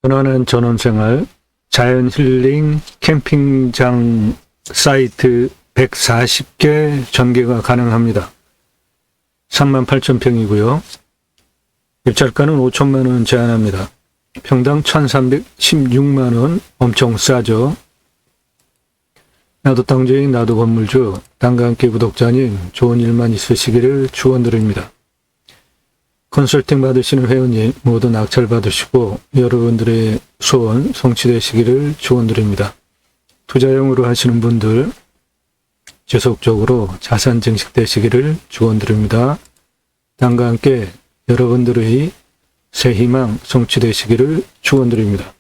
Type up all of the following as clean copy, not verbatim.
편안한 전원생활, 자연힐링 캠핑장 사이트 140개 전개가 가능합니다. 38,000평이고요. 입찰가는 5천만 원 제한합니다. 평당 1,316만 원, 엄청 싸죠. 나도 땅주인 나도 건물주, 땅과 함께 구독자님 좋은 일만 있으시기를 축원드립니다. 컨설팅 받으시는 회원님 모두 낙찰 받으시고 여러분들의 소원 성취되시기를 축원드립니다. 투자용으로 하시는 분들 지속적으로 자산 증식되시기를 축원드립니다. 땅과 함께 여러분들의 새 희망 성취되시기를 축원드립니다.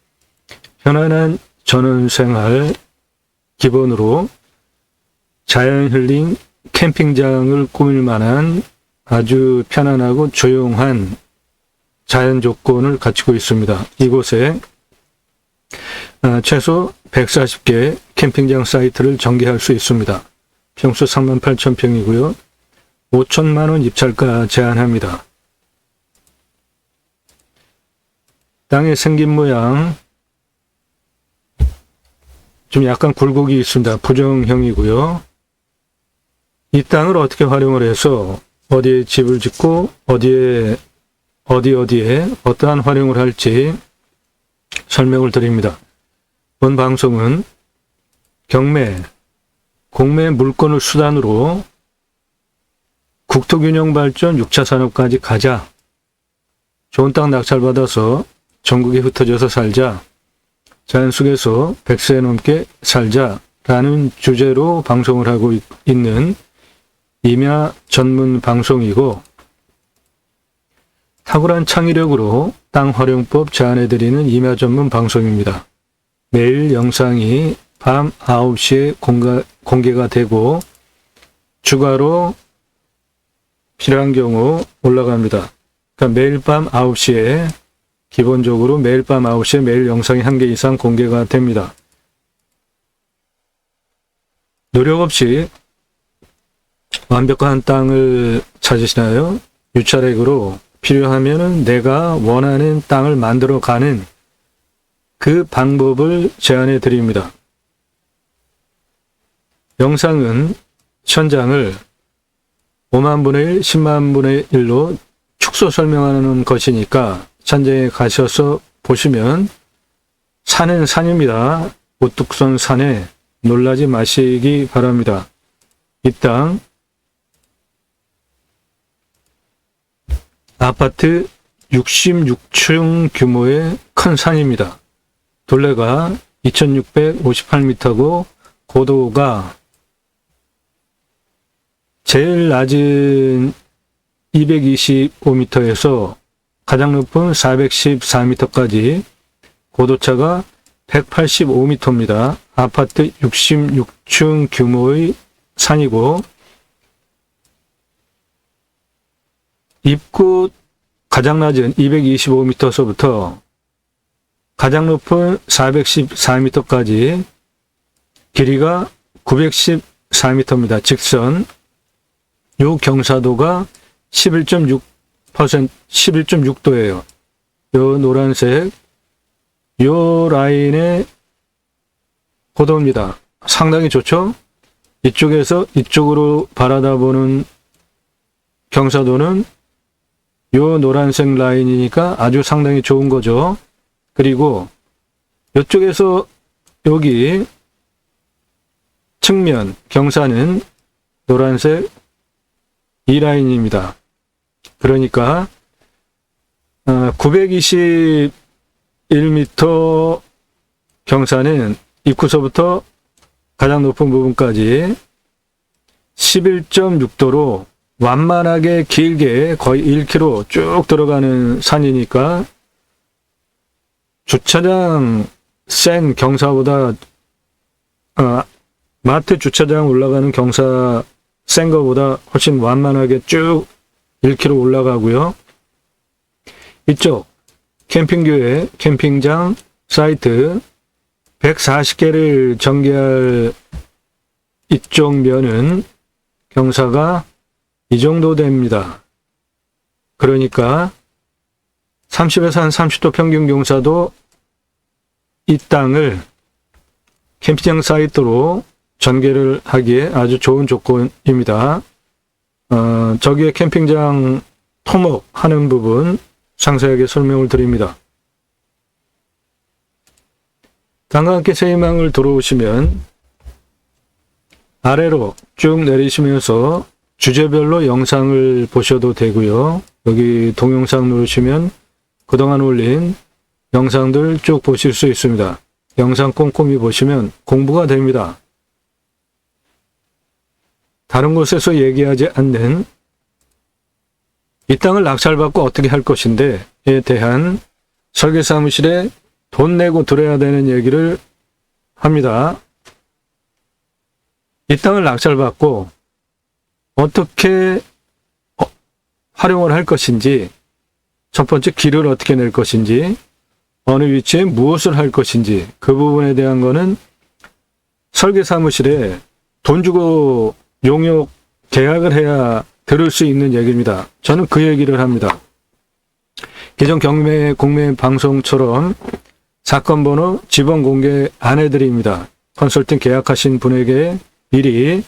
편안한 전원생활 기본으로 자연힐링 캠핑장을 꾸밀 만한 아주 편안하고 조용한 자연 조건을 갖추고 있습니다. 이곳에 최소 140개 캠핑장 사이트를 전개할 수 있습니다. 평수 38,000평이고요. 5천만 원 입찰가 제한합니다. 땅의 생긴 모양 좀 약간 굴곡이 있습니다. 부정형이고요. 이 땅을 어떻게 활용을 해서 어디에 집을 짓고 어디에 어떠한 활용을 할지 설명을 드립니다. 본 방송은 경매, 공매 물건을 수단으로 국토균형 발전 6차 산업까지 가자. 좋은 땅 낙찰받아서 전국에 흩어져서 살자. 자연 속에서 100세 넘게 살자라는 주제로 방송을 하고 있는 임야 전문 방송이고, 탁월한 창의력으로 땅 활용법 제안해드리는 임야 전문 방송입니다. 매일 영상이 밤 9시에 공개가 되고 추가로 필요한 경우 올라갑니다. 그러니까 매일 밤 9시에 기본적으로 매일 밤 9시에 매일 영상이 1개 이상 공개가 됩니다. 노력 없이 완벽한 땅을 찾으시나요? 유찰액으로 필요하면은 내가 원하는 땅을 만들어가는 그 방법을 제안해 드립니다. 영상은 현장을 5만 분의 1, 10만 분의 1로 축소 설명하는 것이니까 현장에 가셔서 보시면 산은 산입니다. 우뚝선 산에 놀라지 마시기 바랍니다. 이 땅 아파트 66층 규모의 큰 산입니다. 둘레가 2658m고 고도가 제일 낮은 225m에서 가장 높은 414m까지 고도차가 185m입니다. 아파트 66층 규모의 산이고, 입구 가장 낮은 225m서부터 가장 높은 414m까지 길이가 914m입니다. 직선. 요 경사도가 11.6%, 요 노란색, 요 라인의 고도입니다. 상당히 좋죠? 이쪽에서 이쪽으로 바라다보는 경사도는 요 노란색 라인이니까 아주 상당히 좋은 거죠. 그리고 이쪽에서 여기 측면 경사는 노란색 이 라인입니다. 그러니까 921m 경사는 입구서부터 가장 높은 부분까지 11.6도로 완만하게 길게 거의 1km 쭉 들어가는 산이니까 주차장 센 경사보다 마트 주차장 올라가는 경사 센 거보다 훨씬 완만하게 쭉 1km 올라가고요. 이쪽 캠핑교회 캠핑장 사이트 140개를 전개할 이쪽 면은 경사가 이 정도 됩니다. 그러니까 30에서 한 30도 평균 경사도 이 땅을 캠핑장 사이트로 전개를 하기에 아주 좋은 조건입니다. 저기에 캠핑장 토목하는 부분 상세하게 설명을 드립니다. 땅과 함께 새 희망을 들어오시면 아래로 쭉 내리시면서 주제별로 영상을 보셔도 되고요. 여기 동영상 누르시면 그동안 올린 영상들 쭉 보실 수 있습니다. 영상 꼼꼼히 보시면 공부가 됩니다. 다른 곳에서 얘기하지 않는 이 땅을 낙찰받고 어떻게 할 것인데에 대한 설계사무실에 돈 내고 들어야 되는 얘기를 합니다. 이 땅을 낙찰받고 어떻게 활용을 할 것인지, 첫 번째 길을 어떻게 낼 것인지, 어느 위치에 무엇을 할 것인지, 그 부분에 대한 거는 설계사무실에 돈 주고 용역 계약을 해야 들을 수 있는 얘기입니다. 저는 그 얘기를 합니다. 기존 공매 방송처럼 사건 번호 지번 공개 안 해드립니다. 컨설팅 계약하신 분에게 미리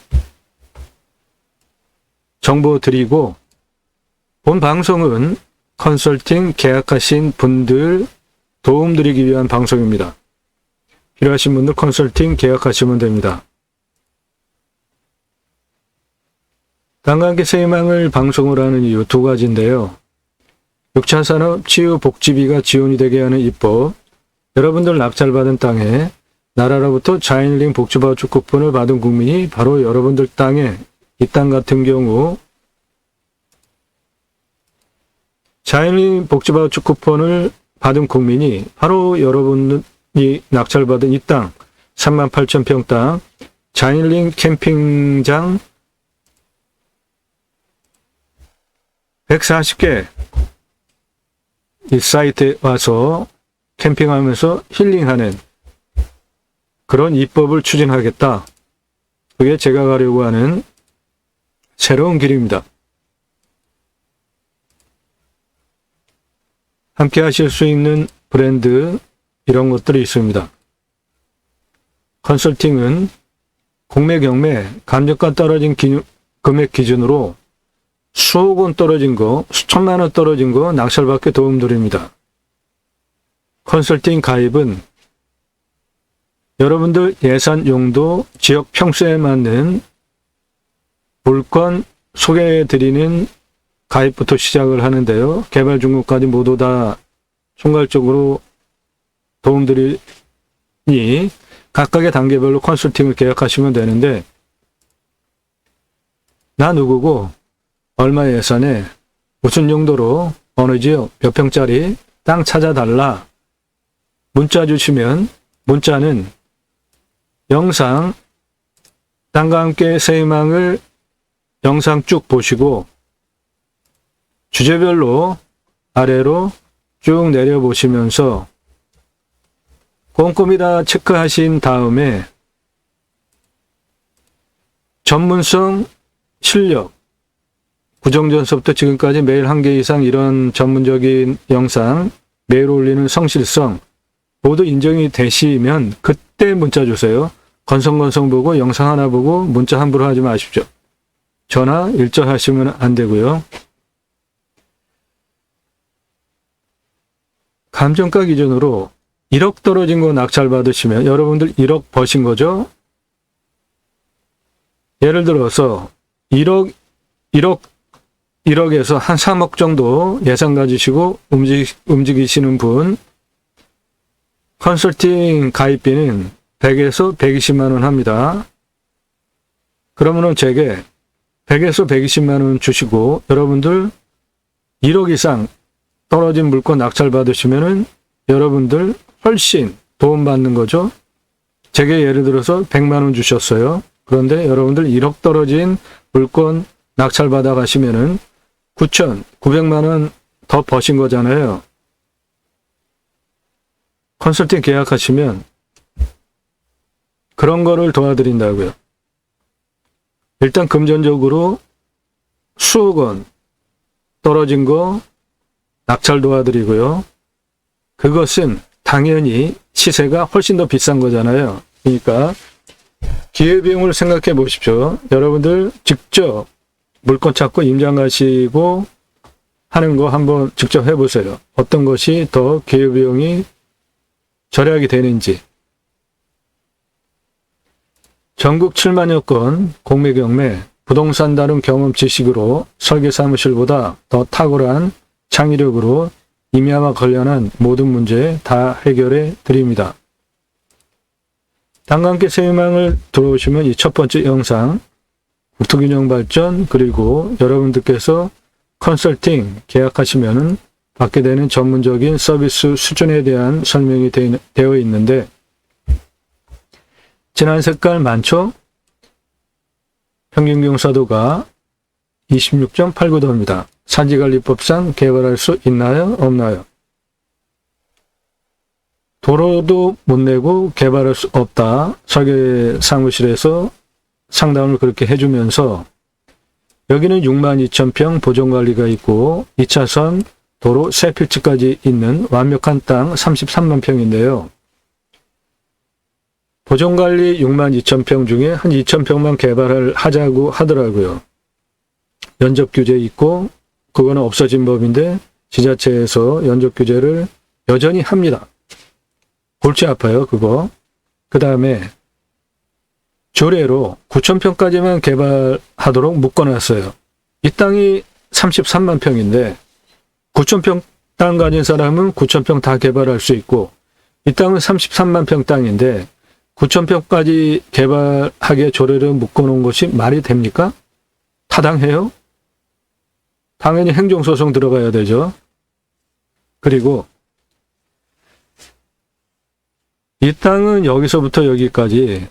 정보 드리고, 본 방송은 컨설팅 계약하신 분들 도움 드리기 위한 방송입니다. 필요하신 분들 컨설팅 계약하시면 됩니다. 땅과 함께 새 희망을 방송을 하는 이유 두 가지인데요. 6차 산업 치유 복지비가 지원이 되게 하는 입법, 여러분들 낙찰받은 땅에 나라로부터 자연힐링 복지바우처 쿠폰을 받은 국민이 바로 여러분들 땅에, 이 땅 같은 경우 자연힐링 복지바우처 쿠폰을 받은 국민이 바로 여러분이 낙찰받은 이 땅, 38,000평 땅 자연힐링 캠핑장 140개 이 사이트에 와서 캠핑하면서 힐링하는 그런 입법을 추진하겠다. 그게 제가 가려고 하는 새로운 길입니다. 함께 하실 수 있는 브랜드, 이런 것들이 있습니다. 컨설팅은 공매, 경매, 감정가 떨어진 금액 기준으로 수억 원 떨어진 거, 수천만 원 떨어진 거 낙찰받게 도움드립니다. 컨설팅 가입은 여러분들 예산 용도, 지역 평수에 맞는 물건 소개해드리는 가입부터 시작을 하는데요. 개발 중국까지 모두 다 총괄적으로 도움드리니 각각의 단계별로 컨설팅을 계약하시면 되는데, 나 누구고 얼마 예산에 무슨 용도로 어느 지역 몇 평짜리 땅 찾아달라 문자 주시면, 문자는 영상 땅과 함께 새 희망을 영상 쭉 보시고 주제별로 아래로 쭉 내려보시면서 꼼꼼히 다 체크하신 다음에 전문성, 실력, 구정전서부터 지금까지 매일 1개 이상 이런 전문적인 영상 매일 올리는 성실성 모두 인정이 되시면 그때 문자 주세요. 건성건성 보고 영상 하나 보고 문자 함부로 하지 마십시오. 전화 일절 하시면 안 되고요. 감정가 기준으로 1억 떨어진 거 낙찰 받으시면 여러분들 1억 버신 거죠? 예를 들어서 1억에서 한 3억 정도 예산 가지시고 움직이시는 분, 컨설팅 가입비는 100에서 120만 원 합니다. 그러면은 제게 100에서 120만 원 주시고 여러분들 1억 이상 떨어진 물건 낙찰 받으시면은 여러분들 훨씬 도움받는 거죠. 제게 예를 들어서 100만 원 주셨어요. 그런데 여러분들 1억 떨어진 물건 낙찰 받아 가시면은 9,900만 원 더 버신 거잖아요. 컨설팅 계약하시면 그런 거를 도와드린다고요. 일단 금전적으로 수억 원 떨어진 거 낙찰 도와드리고요. 그것은 당연히 시세가 훨씬 더 비싼 거잖아요. 그러니까 기회비용을 생각해 보십시오. 여러분들 직접 물건 찾고 임장 가시고 하는 거 한번 직접 해보세요. 어떤 것이 더 기회비용이 절약이 되는지. 전국 7만여 건 공매 경매 부동산 다룬 경험 지식으로 설계 사무실보다 더 탁월한 창의력으로 임야와 관련한 모든 문제 다 해결해 드립니다. 땅과 함께 새희망을 들어오시면 이 첫 번째 영상 국토균형 발전 그리고 여러분들께서 컨설팅 계약하시면은 받게 되는 전문적인 서비스 수준에 대한 설명이 되어 있는데 진한 색깔 많죠? 평균 경사도가 26.89도입니다. 산지관리법상 개발할 수 있나요? 없나요? 도로도 못 내고 개발할 수 없다. 설계 사무실에서 상담을 그렇게 해주면서 여기는 62,000평 보존관리가 있고 2차선 도로 3필지까지 있는 완벽한 땅 33만 평인데요. 보존관리 62,000평 중에 한 2,000평만 개발을 하자고 하더라고요. 연접 규제 있고 그거는 없어진 법인데 지자체에서 연접 규제를 여전히 합니다. 골치 아파요, 그거. 그 다음에 조례로 9,000평까지만 개발하도록 묶어놨어요. 이 땅이 33만 평인데 9,000평 땅 가진 사람은 9,000평 다 개발할 수 있고 이 땅은 33만 평 땅인데 9,000평까지 개발하게 조례를 묶어놓은 것이 말이 됩니까? 타당해요? 당연히 행정소송 들어가야 되죠. 그리고 이 땅은 여기서부터 여기까지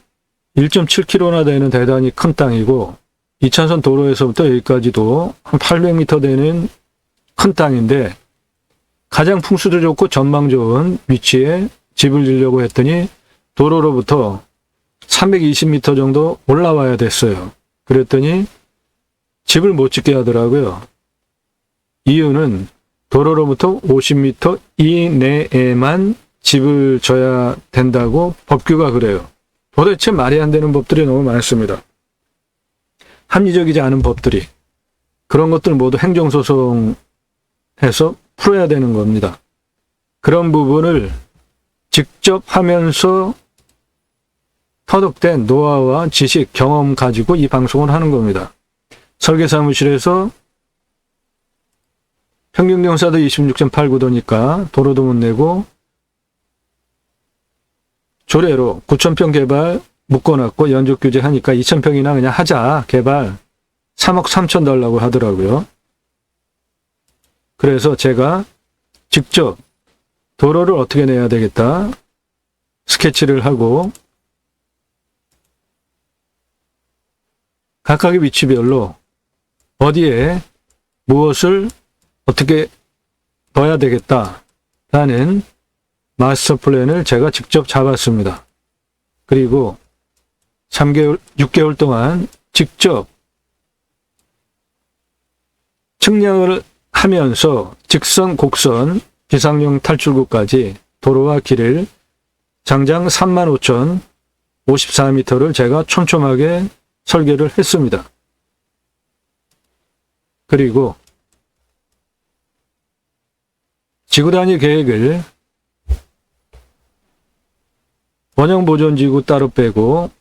1.7km나 되는 대단히 큰 땅이고 2차선 도로에서부터 여기까지도 한 800m 되는 큰 땅인데 가장 풍수도 좋고 전망 좋은 위치에 집을 지으려고 했더니 도로로부터 320m 정도 올라와야 됐어요. 그랬더니 집을 못 짓게 하더라고요. 이유는 도로로부터 50m 이내에만 집을 져야 된다고 법규가 그래요. 도대체 말이 안 되는 법들이 너무 많습니다. 합리적이지 않은 법들이. 그런 것들 모두 행정소송해서 풀어야 되는 겁니다. 그런 부분을 직접 하면서 터득된 노하우와 지식, 경험 가지고 이 방송을 하는 겁니다. 설계사무실에서 평균 경사도 26.89도니까 도로도 못 내고 조례로 9,000평 개발 묶어놨고 연적 규제하니까 2,000평이나 그냥 하자. 개발 3억 3천 달라고 하더라고요. 그래서 제가 직접 도로를 어떻게 내야 되겠다 스케치를 하고 각각의 위치별로 어디에 무엇을 어떻게 넣어야 되겠다라는 마스터 플랜을 제가 직접 잡았습니다. 그리고 6개월 동안 직접 측량을 하면서 직선, 곡선, 비상용 탈출구까지 도로와 길을 장장 35,054m를 제가 촘촘하게 설계를 했습니다. 그리고 지구단위 계획을 원형보존지구 따로 빼고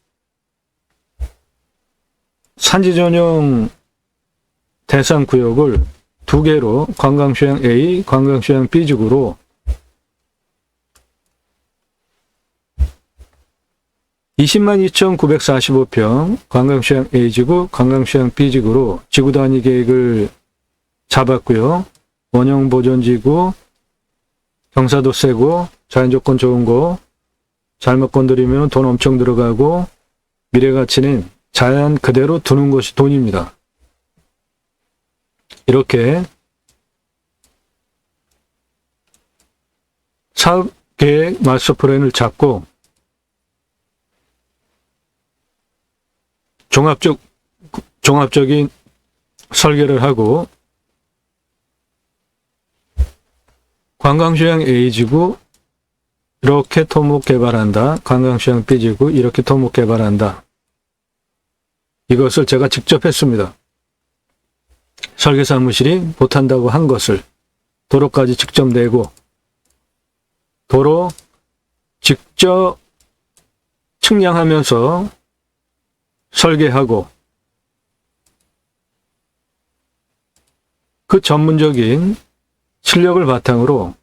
산지전용 대상구역을 2개로 관광휴양 A, 관광휴양 B지구로 202,945평 관광휴양 A지구, 관광휴양 B지구로 지구단위 계획을 잡았고요. 원형보존지구, 경사도 세고 자연조건 좋은 거 잘못 건드리면 돈 엄청 들어가고 미래가치는 자연 그대로 두는 것이 돈입니다. 이렇게 사업계획 마스터 플랜을 잡고 종합적인 설계를 하고 관광휴양 A지구 이렇게 토목 개발한다. 관광시장 삐지고 이렇게 토목 개발한다. 이것을 제가 직접 했습니다. 설계사무실이 못한다고 한 것을 도로까지 직접 내고 도로 직접 측량하면서 설계하고 그 전문적인 실력을 바탕으로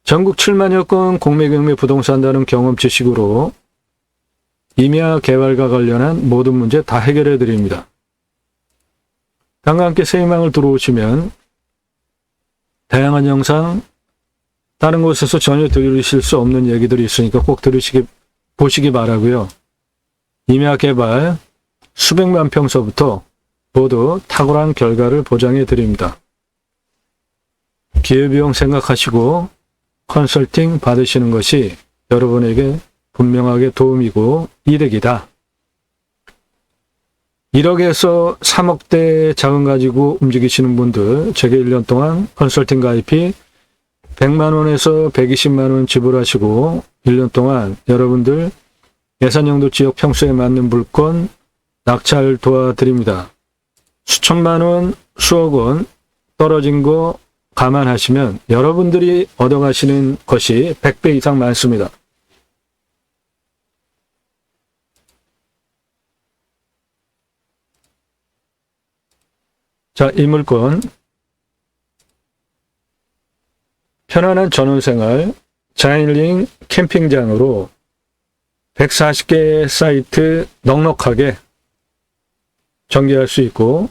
전국 7만여 건 공매경매 부동산다는 경험 지식으로 임야 개발과 관련한 모든 문제 다 해결해 드립니다. 다음과 함께 새 희망을 들어오시면 다양한 영상, 다른 곳에서 전혀 들으실 수 없는 얘기들이 있으니까 꼭 보시기 바라고요. 임야 개발 수백만 평서부터 모두 탁월한 결과를 보장해 드립니다. 기회비용 생각하시고 컨설팅 받으시는 것이 여러분에게 분명하게 도움이고 이득이다. 1억에서 3억대 자금 가지고 움직이시는 분들, 제게 1년 동안 컨설팅 가입이 100만원에서 120만원 지불하시고 1년 동안 여러분들 예산용도 지역 평수에 맞는 물건 낙찰 도와드립니다. 수천만원, 수억원 떨어진 거 감안하시면 여러분들이 얻어가시는 것이 100배 이상 많습니다. 자, 이 물건 편안한 전원생활 자연링 캠핑장으로 140개 사이트 넉넉하게 전개할 수 있고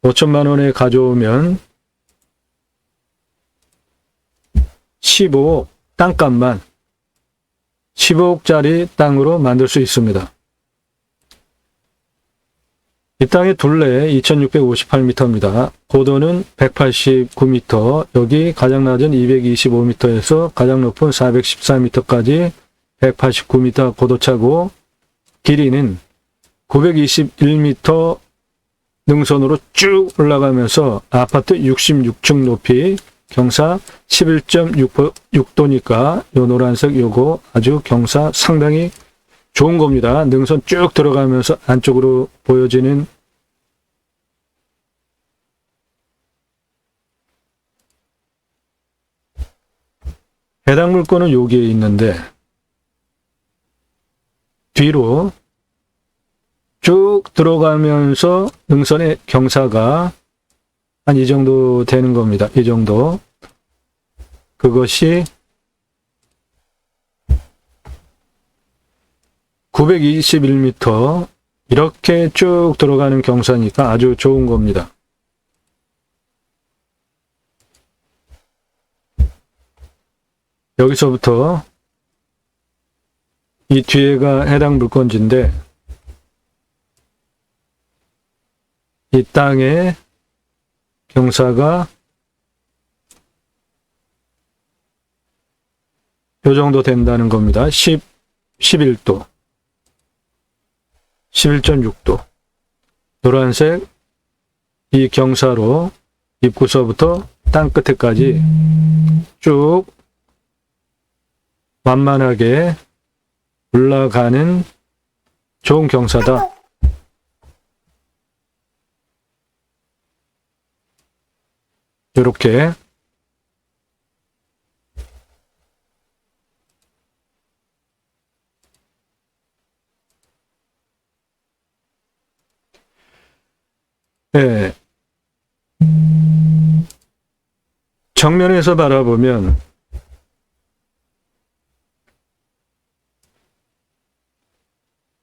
5천만 원에 가져오면 15억 땅값만 15억짜리 땅으로 만들 수 있습니다. 이 땅의 둘레 2658m입니다. 고도는 189m, 여기 가장 낮은 225m에서 가장 높은 414m까지 189m 고도차고 길이는 921m 능선으로 쭉 올라가면서 아파트 66층 높이 경사 11.6도니까 요 노란색 요거 아주 경사 상당히 좋은 겁니다. 능선 쭉 들어가면서 안쪽으로 보여지는 해당 물건은 여기에 있는데 뒤로 쭉 들어가면서 능선의 경사가 한 이 정도 되는 겁니다. 이 정도. 그것이 921m 이렇게 쭉 들어가는 경사니까 아주 좋은 겁니다. 여기서부터 이 뒤에가 해당 물건지인데 이 땅의 경사가 요 정도 된다는 겁니다. 11도. 11.6도. 노란색 이 경사로 입구서부터 땅 끝에까지 쭉 완만하게 올라가는 좋은 경사다. 이렇게 네. 정면에서 바라보면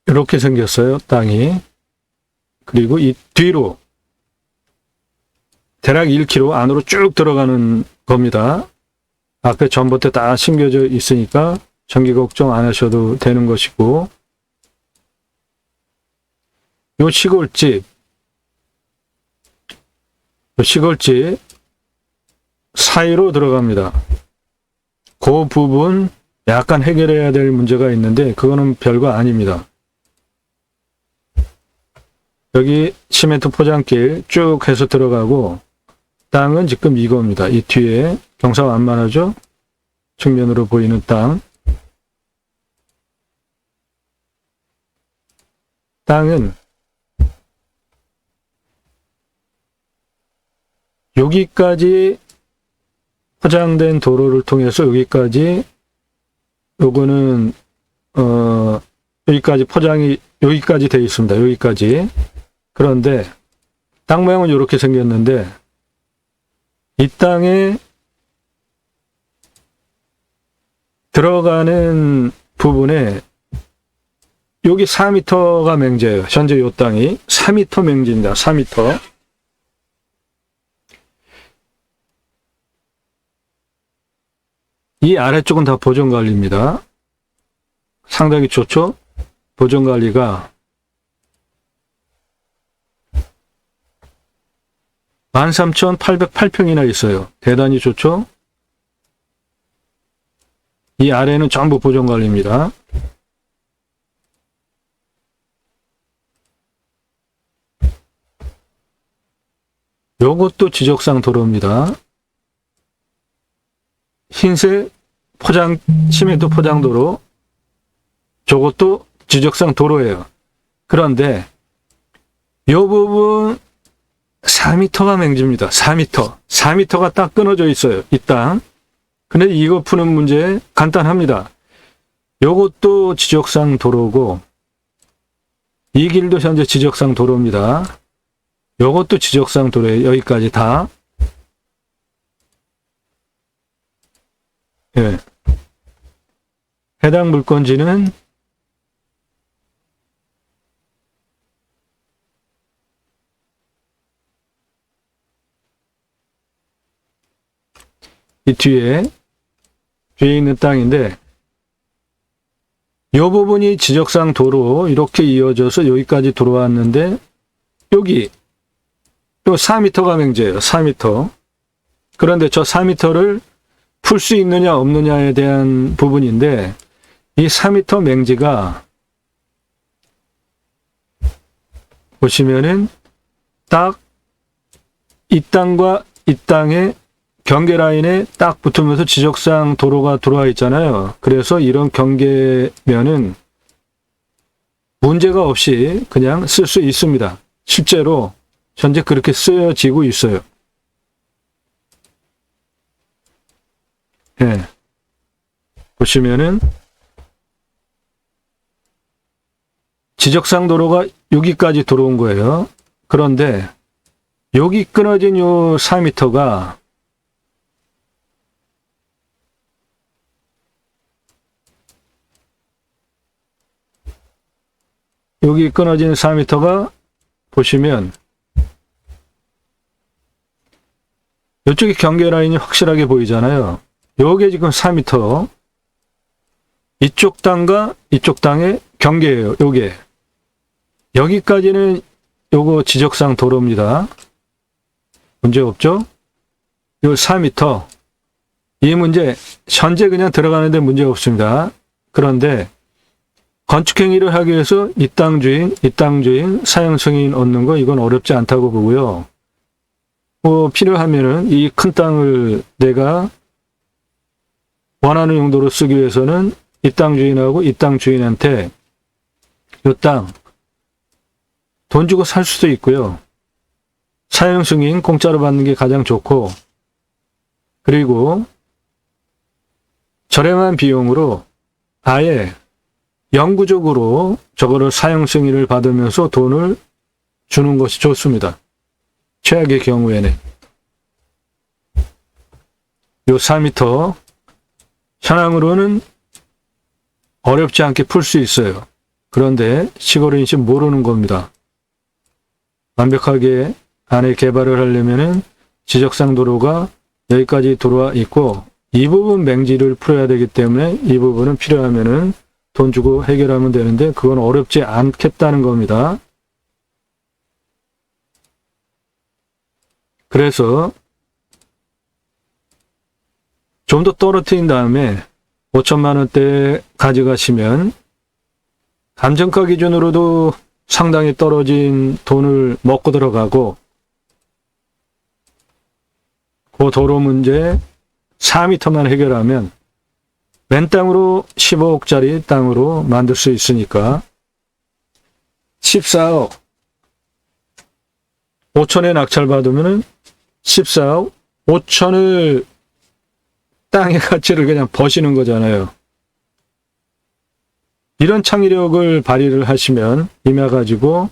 이렇게 생겼어요. 땅이. 그리고 이 뒤로 대략 1km 안으로 쭉 들어가는 겁니다. 앞에 전봇대 다 심겨져 있으니까 전기 걱정 안 하셔도 되는 것이고 요 시골집 사이로 들어갑니다. 그 부분 약간 해결해야 될 문제가 있는데 그거는 별거 아닙니다. 여기 시멘트 포장길 쭉 해서 들어가고 땅은 지금 이겁니다. 이 뒤에 경사 완만하죠? 측면으로 보이는 땅은 여기까지 포장된 도로를 통해서 여기까지, 요거는 여기까지 포장이 여기까지 되어 있습니다. 여기까지. 그런데 땅 모양은 이렇게 생겼는데 이 땅에 들어가는 부분에 여기 4m가 맹지예요. 현재 이 땅이 4m 맹지입니다. 4m. 이 아래쪽은 다 보존관리입니다. 상당히 좋죠? 보존관리가 13,808평이나 있어요. 대단히 좋죠? 이 아래는 전부 보존관리입니다. 요것도 지적상 도로입니다. 흰색 시멘트 포장도로, 저것도 지적상 도로예요. 그런데 이 부분 4m가 맹지입니다. 4m. 4m가 딱 끊어져 있어요. 이 땅. 근데 이거 푸는 문제 간단합니다. 요것도 지적상 도로고 이 길도 현재 지적상 도로입니다. 요것도 지적상 도로예요. 여기까지 다. 예. 해당 물건지는 이 뒤에 있는 땅인데 이 부분이 지적상 도로 이렇게 이어져서 여기까지 들어왔는데 여기 요 4m가 맹지예요. 4m. 그런데 저 4m를 풀 수 있느냐 없느냐에 대한 부분인데 이 4m 맹지가 보시면은 딱 이 땅과 이 땅의 경계 라인에 딱 붙으면서 지적상 도로가 들어와 있잖아요. 그래서 이런 경계면은 문제가 없이 그냥 쓸 수 있습니다. 실제로 현재 그렇게 쓰여지고 있어요. 예. 보시면은 지적상 도로가 여기까지 들어온 거예요. 그런데 여기 끊어진 요 4m가 여기 끊어진 4m가 보시면 이쪽에 경계 라인이 확실하게 보이잖아요. 요게 지금 4m. 이쪽 땅과 이쪽 땅의 경계예요. 요게. 여기까지는 요거 지적상 도로입니다. 문제 없죠? 요 4m. 이 문제 현재 그냥 들어가는데 문제 없습니다. 그런데 건축행위를 하기 위해서 이 땅 주인, 사용 승인 얻는 거 이건 어렵지 않다고 보고요. 필요하면은 이 큰 땅을 내가 원하는 용도로 쓰기 위해서는 이 땅 주인하고 이 땅 주인한테 이 땅 돈 주고 살 수도 있고요. 사용 승인 공짜로 받는 게 가장 좋고, 그리고 저렴한 비용으로 아예 영구적으로 저거를 사용 승인을 받으면서 돈을 주는 것이 좋습니다. 최악의 경우에는 요 4m 현황으로는 어렵지 않게 풀 수 있어요. 그런데 시골인식 모르는 겁니다. 완벽하게 안에 개발을 하려면은 지적상 도로가 여기까지 들어와 있고 이 부분 맹지를 풀어야 되기 때문에 이 부분은 필요하면은 돈 주고 해결하면 되는데 그건 어렵지 않겠다는 겁니다. 그래서 좀 더 떨어뜨린 다음에 5천만 원대 가져가시면 감정가 기준으로도 상당히 떨어진 돈을 먹고 들어가고, 그 도로 문제 4m만 해결하면 맨 땅으로 15억짜리 땅으로 만들 수 있으니까 14억 5천에 낙찰받으면은 14억 5천을 땅의 가치를 그냥 버시는 거잖아요. 이런 창의력을 발휘를 하시면 임해가지고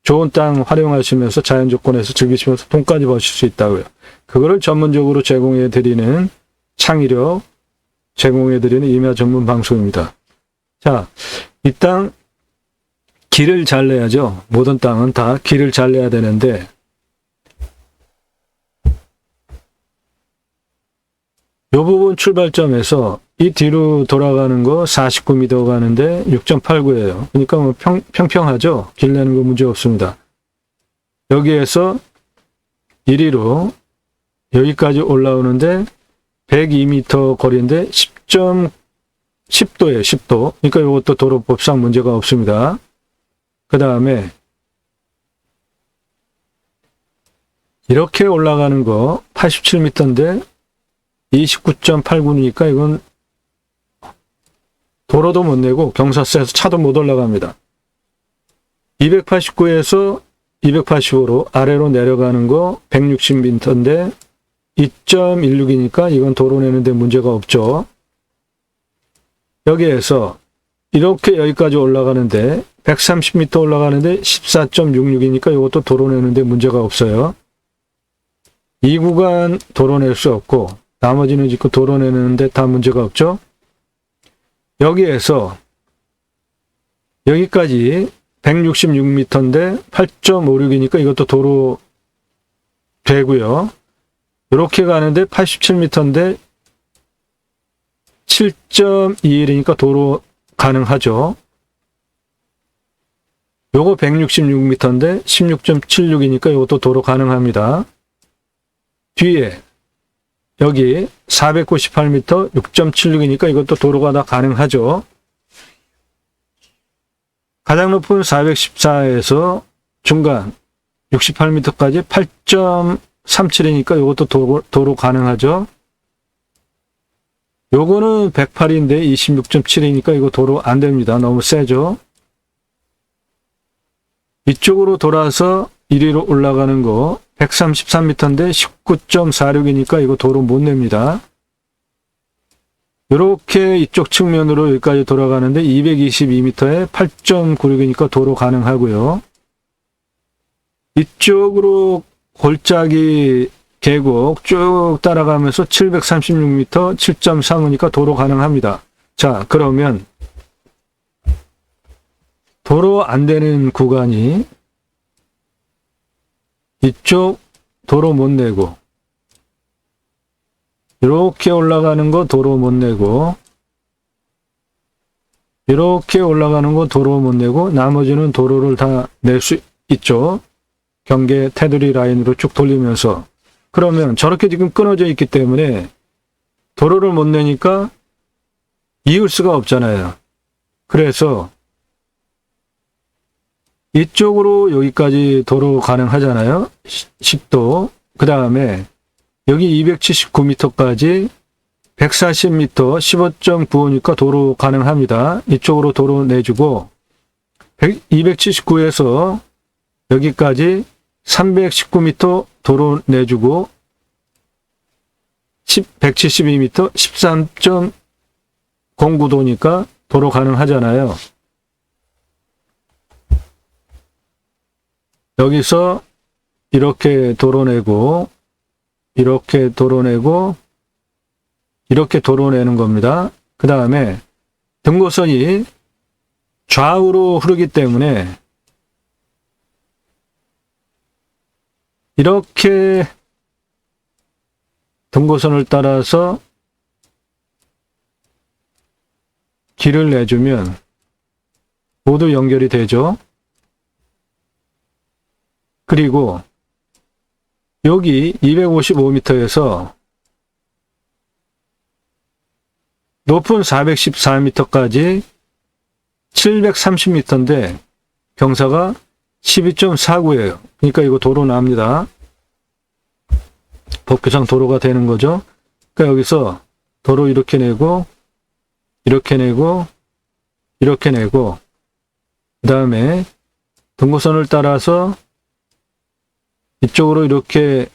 좋은 땅 활용하시면서 자연 조건에서 즐기시면서 돈까지 버실 수 있다고요. 그거를 전문적으로 제공해 드리는 창의력 제공해 드리는 임야 전문 방송입니다. 자, 이 땅 길을 잘 내야죠. 모든 땅은 다 길을 잘 내야 되는데 이 부분 출발점에서 이 뒤로 돌아가는 거 49m 가는데 6.89예요. 그러니까 뭐 평평하죠. 길 내는 거 문제 없습니다. 여기에서 이리로 여기까지 올라오는데 102m 거리인데 10도예요. 10도. 그러니까 이것도 도로법상 문제가 없습니다. 그 다음에 이렇게 올라가는 거 87m인데 29.89니까 이건 도로도 못 내고 경사세에서 차도 못 올라갑니다. 289에서 285로 아래로 내려가는 거 160m인데 2.16이니까 이건 도로 내는데 문제가 없죠. 여기에서 이렇게 여기까지 올라가는데 130m 올라가는데 14.66이니까 이것도 도로 내는데 문제가 없어요. 이 구간 도로 낼 수 없고 나머지는 짓고 도로 내는데 다 문제가 없죠. 여기에서 여기까지 166m인데 8.56이니까 이것도 도로 되고요. 이렇게 가는데 87m인데 7.21이니까 도로 가능하죠. 요거 166m인데 16.76이니까 이것도 도로 가능합니다. 뒤에 여기 498m 6.76이니까 이것도 도로가 다 가능하죠. 가장 높은 414에서 중간 68m까지 8.37이니까 이것도 도로 가능하죠. 요거는 108인데 26.7이니까 이거 도로 안 됩니다. 너무 세죠. 이쪽으로 돌아서 이리로 올라가는 거 133m인데 19.46이니까 이거 도로 못 냅니다. 이렇게 이쪽 측면으로 여기까지 돌아가는데 222m에 8.96이니까 도로 가능하고요. 이쪽으로 골짜기 계곡 쭉 따라가면서 736m 7.35니까 도로 가능합니다. 자, 그러면 도로 안 되는 구간이 이쪽 도로 못 내고 이렇게 올라가는 거 도로 못 내고 이렇게 올라가는 거 도로 못 내고 나머지는 도로를 다 낼 수 있죠. 경계 테두리 라인으로 쭉 돌리면서. 그러면 저렇게 지금 끊어져 있기 때문에 도로를 못 내니까 이을 수가 없잖아요. 그래서 이쪽으로 여기까지 도로 가능하잖아요. 10도. 그 다음에 여기 279m까지 140m 15.95니까 도로 가능합니다. 이쪽으로 도로 내주고 279에서 여기까지 319m 도로 내주고 172m 13.09도니까 도로 가능하잖아요. 여기서 이렇게 도로 내고 이렇게 도로 내고 이렇게 도로 내는 겁니다. 그 다음에 등고선이 좌우로 흐르기 때문에 이렇게 등고선을 따라서 길을 내주면 모두 연결이 되죠. 그리고 여기 255m에서 높은 414m까지 730m인데 경사가 12.49예요. 그러니까 이거 도로 납니다. 법규상 도로가 되는 거죠. 그러니까 여기서 도로 이렇게 내고 이렇게 내고 이렇게 내고 그 다음에 등고선을 따라서 이쪽으로 이렇게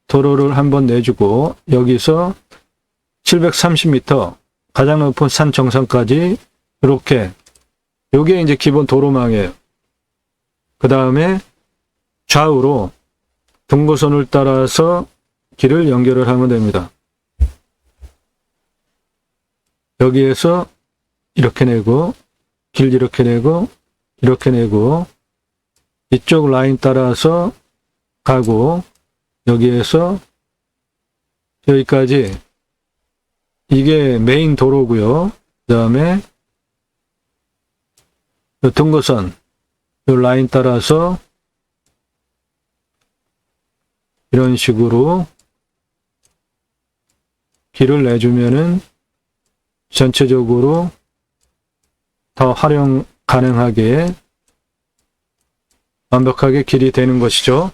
도로를 한번 내주고 여기서 730m 가장 높은 산 정상까지 이렇게 요게 이제 기본 도로망이에요. 그 다음에 좌우로 등고선을 따라서 길을 연결을 하면 됩니다. 여기에서 이렇게 내고 길 이렇게 내고 이렇게 내고 이쪽 라인 따라서 가고 여기에서 여기까지 이게 메인 도로고요. 그 다음에 등고선 이 라인 따라서 이런 식으로 길을 내주면은 전체적으로 더 활용 가능하게 완벽하게 길이 되는 것이죠.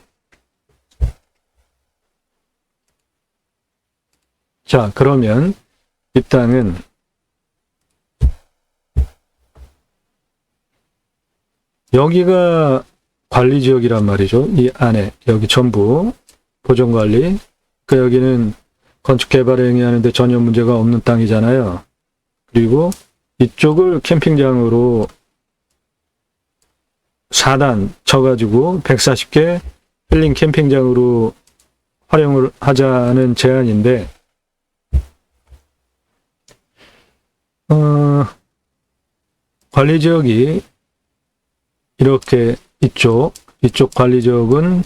자, 그러면 이 땅은 여기가 관리지역이란 말이죠. 이 안에 여기 전부 보존관리. 그러니까 여기는 건축개발을 행위하는데 전혀 문제가 없는 땅이잖아요. 그리고 이쪽을 캠핑장으로 4단 쳐가지고 140개 힐링 캠핑장으로 활용을 하자는 제안인데 관리지역이 이렇게 이쪽 관리지역은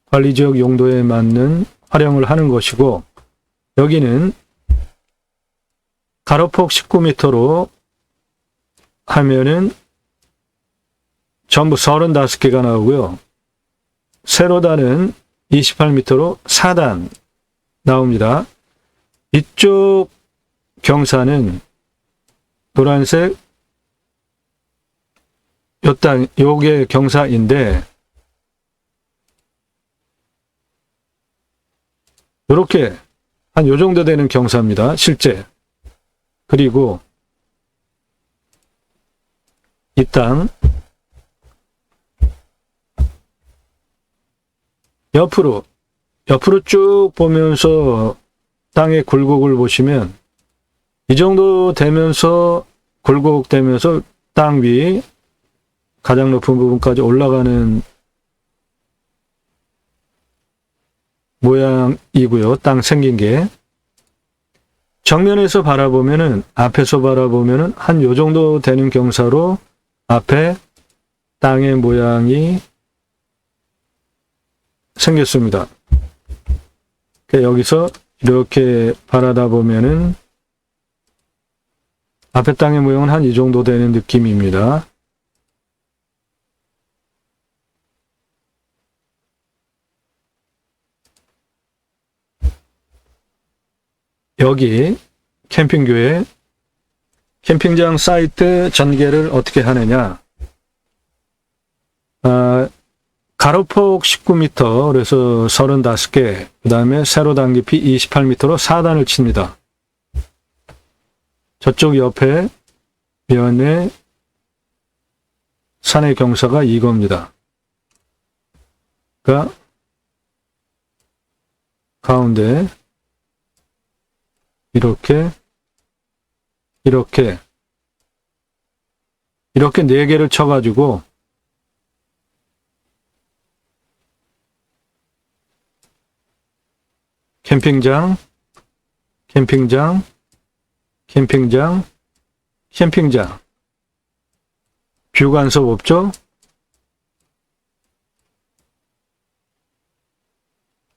관리지역 용도에 맞는 활용을 하는 것이고 여기는 가로폭 19m로 하면은 전부 35개가 나오고요. 세로단은 28m로 4단 나옵니다. 이쪽 경사는 노란색 요게 경사인데 요렇게 한 요 정도 되는 경사입니다. 실제. 그리고 이 땅 옆으로 쭉 보면서 땅의 굴곡을 보시면 이 정도 되면서 굴곡되면서 땅 위 가장 높은 부분까지 올라가는 모양이고요. 땅 생긴 게. 정면에서 바라보면은, 앞에서 바라보면은 한 요 정도 되는 경사로 앞에 땅의 모양이 생겼습니다. 여기서 이렇게 바라다 보면은 앞에 땅의 모양은 한 이 정도 되는 느낌입니다. 여기 캠핑교회 캠핑장 사이트 전개를 어떻게 하느냐. 가로폭 19m, 그래서 35개, 그 다음에 세로단 깊이 28m로 4단을 칩니다. 저쪽 옆에 면에 산의 경사가 이겁니다. 그러니까 가운데 이렇게 4개를 쳐가지고 캠핑장, 뷰 간섭 없죠?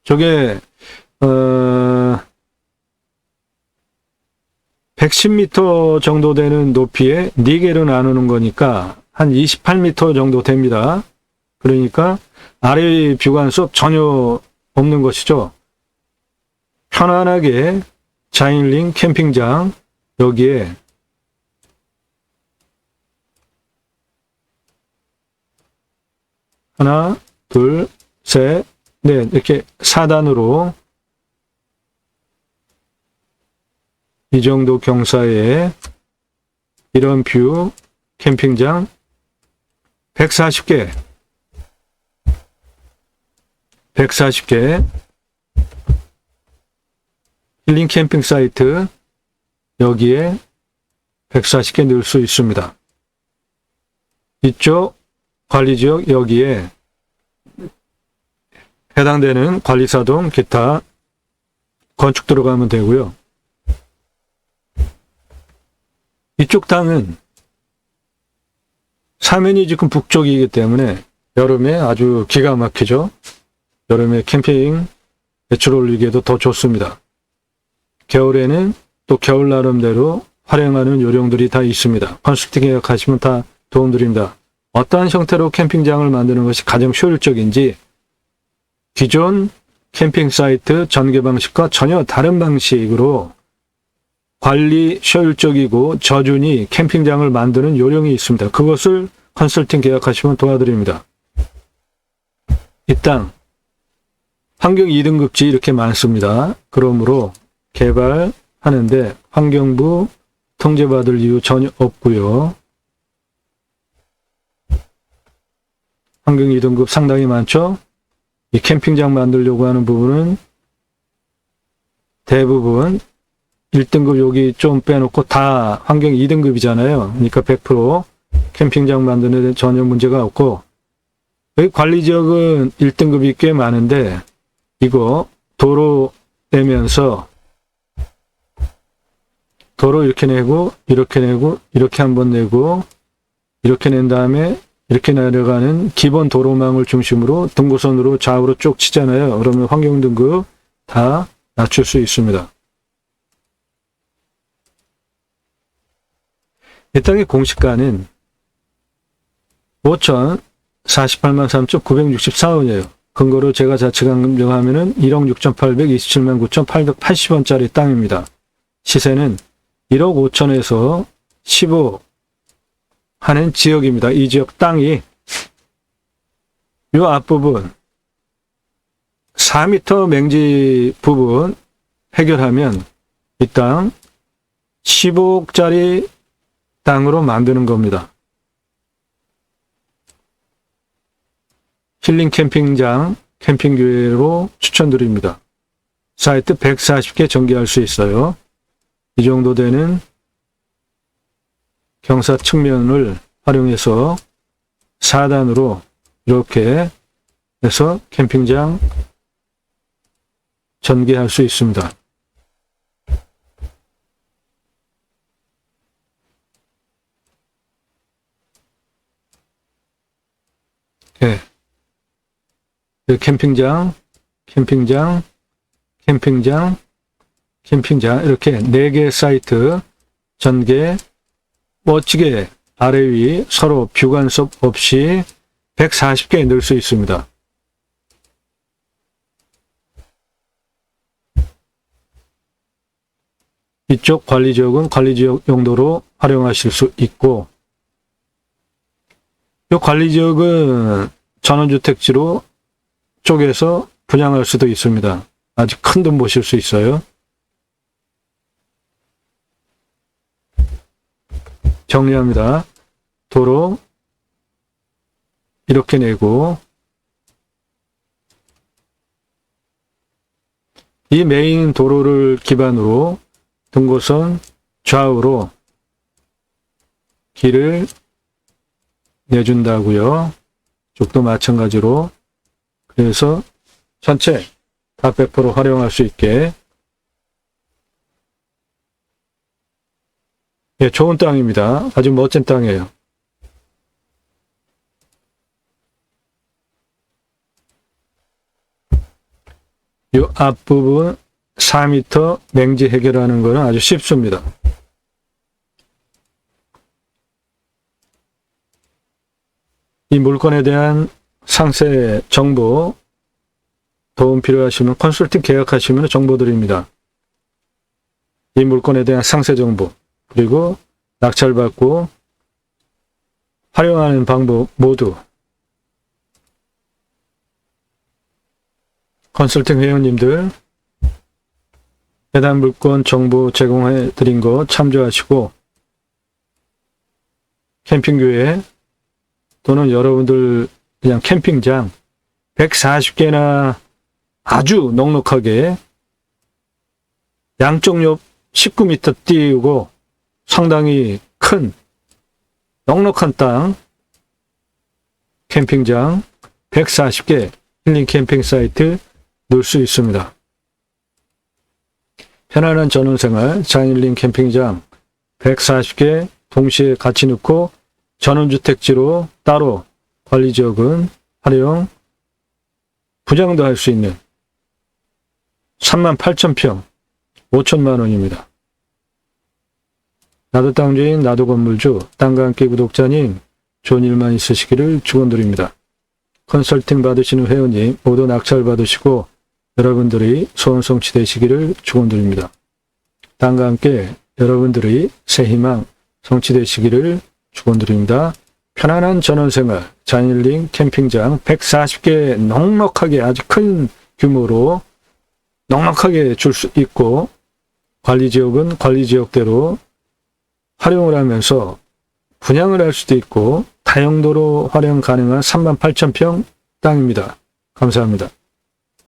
저게 110m 정도 되는 높이에 4개로 나누는 거니까 한 28m 정도 됩니다. 그러니까 아래 뷰 간섭 전혀 없는 것이죠. 편안하게 자인링 캠핑장 여기에 하나, 둘, 셋, 넷 이렇게 4단으로 이 정도 경사에 이런 뷰 캠핑장 140개 힐링 캠핑 사이트 여기에 140개 넣을 수 있습니다. 이쪽 관리지역 여기에 해당되는 관리사동 기타 건축 들어가면 되고요. 이쪽 땅은 사면이 지금 북쪽이기 때문에 여름에 아주 기가 막히죠. 여름에 캠핑 배출 올리기에도 더 좋습니다. 겨울에는 또 겨울 나름대로 활용하는 요령들이 다 있습니다. 컨설팅 계약하시면 다 도움드립니다. 어떠한 형태로 캠핑장을 만드는 것이 가장 효율적인지 기존 캠핑 사이트 전개 방식과 전혀 다른 방식으로 관리 효율적이고 저준이 캠핑장을 만드는 요령이 있습니다. 그것을 컨설팅 계약하시면 도와드립니다. 이 땅 환경 2등급지 이렇게 많습니다. 그러므로 개발하는데 환경부 통제받을 이유 전혀 없고요. 환경 2등급 상당히 많죠. 이 캠핑장 만들려고 하는 부분은 대부분 1등급 여기 좀 빼놓고 다 환경 2등급이잖아요. 그러니까 100% 캠핑장 만드는 데 전혀 문제가 없고, 여기 관리지역은 1등급이 꽤 많은데 이거 도로 내면서 도로 이렇게 내고 이렇게 내고 이렇게 한번 내고 이렇게 낸 다음에 이렇게 내려가는 기본 도로망을 중심으로 등고선으로 좌우로 쭉 치잖아요. 그러면 환경 등급 다 낮출 수 있습니다. 이 땅의 공시가는 5,048만 3,964원이에요. 근거로 제가 자체 감정하면은 1억 6,827만 9,880원짜리 땅입니다. 시세는 1억 5천에서 15 하는 지역입니다. 이 지역 땅이 이 앞부분 4m 맹지 부분 해결하면 이 땅 15억짜리 땅으로 만드는 겁니다. 힐링 캠핑장, 캠핑교회로 추천드립니다. 사이트 140개 전개할 수 있어요. 이 정도 되는 경사 측면을 활용해서 4단으로 이렇게 해서 캠핑장 전개할 수 있습니다. 네. 캠핑장 이렇게 4개 사이트 전개 멋지게 아래 위 서로 뷰 간섭 없이 140개 넣을 수 있습니다. 이쪽 관리지역은 관리지역 용도로 활용하실 수 있고, 이 관리지역은 전원주택지로 쪼개서 분양할 수도 있습니다. 아주 큰 돈 보실 수 있어요. 정리합니다. 도로 이렇게 내고 이 메인 도로를 기반으로 등고선 좌우로 길을 내준다고요. 이쪽도 마찬가지로. 그래서 전체 다 100% 활용할 수 있게. 예, 좋은 땅입니다. 아주 멋진 땅이에요. 이 앞부분 4m 맹지 해결하는 거는 아주 쉽습니다. 이 물건에 대한 상세 정보 도움 필요하시면 컨설팅 계약하시면 정보 드립니다. 이 물건에 대한 상세 정보 그리고 낙찰받고 활용하는 방법 모두 컨설팅 회원님들 해당 물건 정보 제공해 드린 거 참조하시고 캠핑교회 또는 여러분들 그냥 캠핑장 140개나 아주 넉넉하게 양쪽 옆 19m 띄우고 상당히 큰 넉넉한 땅 캠핑장 140개 힐링 캠핑 사이트 넣을 수 있습니다. 편안한 전원생활 자연힐링 캠핑장 140개 동시에 같이 넣고 전원주택지로 따로 관리지역은 활용 분양도 할 수 있는 38,000평 5천만 원입니다. 나도 땅주인 나도 건물주 땅과 함께 구독자님 좋은 일만 있으시기를 축원드립니다. 컨설팅 받으시는 회원님 모두 낙찰 받으시고 여러분들이 소원 성취되시기를 축원드립니다. 땅과 함께 여러분들의 새 희망 성취되시기를 축원드립니다. 편안한 전원생활 자연힐링 캠핑장 140개 넉넉하게 아주 큰 규모로 넉넉하게 줄 수 있고 관리지역은 관리지역대로 활용을 하면서 분양을 할 수도 있고 다용도로 활용 가능한 38,000평 땅입니다. 감사합니다.